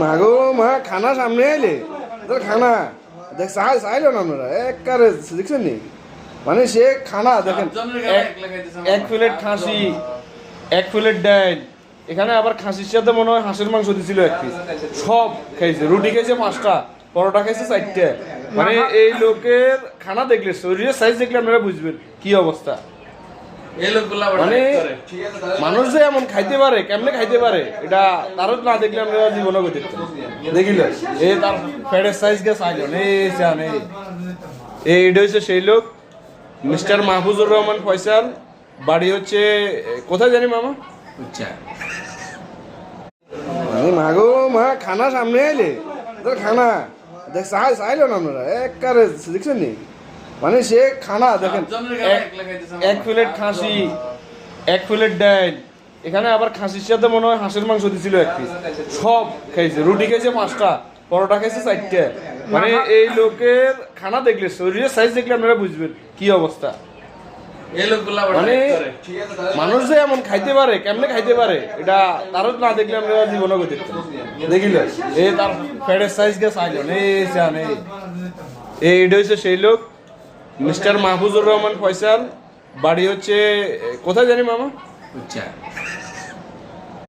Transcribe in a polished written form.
মাগো মা খানা সামনে আইলে খানা দেখ চাইলো না আপনারা একবারে দেখছেন নি মানে সে খানা দেখেন এক প্লেট খাসি এক প্লেট ডাল এখানে আবার খাসির সাথে মনে হয় হাঁসের মাংস দিছিল এক পিস সব খাইছে রুটি খাইছে 5টা পরোটা খাইছে 4টে মানে এই লোকের খানা দেখলে শরীরের সাইজ দেখলে আপনারা বুঝবেন কি অবস্থা মানে মানুষ যে এমন খাইতে পারে কেমনে খাইতে পারে এটা তারও না দেখলে আমরা জীবনে দেখতেন দেখিল এই তার ফ্যাটের সাইজ কে চাইলেন এইটা হচ্ছে সেই লোক মিস্টার মাহফুজুর রহমান ফয়সাল বাড়ি হচ্ছে কোথায় জানি মামা মাগো মা খানা সামনে আইলে খানা দেখ চাইলো না আপনারা একবারে দেখছেন নি মানে সে খানা দেখেন এক প্লেট খাসি এক প্লেট ডাল এখানে আবার খাসির সাথে মনে হয় হাঁসের মাংস দিছিল এক পিস সব খাইছে রুটি খাইছে 5টা পরোটা খাইছে 4টে মানে এই লোকের খানা দেখলে শরীরের সাইজ দেখলে আপনারা বুঝবেন কি অবস্থা মানে মানুষ যে এমন খাইতে পারে কেমনে খাইতে পারে এটা তারও না দেখলে আমরা জীবনে দেখতেন দেখিল এই তার ফ্যাটের সাইজ কে চাইলেন এইটা হচ্ছে সেই লোক মিস্টার মাহফুজুর রহমান ফয়সাল বাড়ি হচ্ছে কোথায় জানি মামা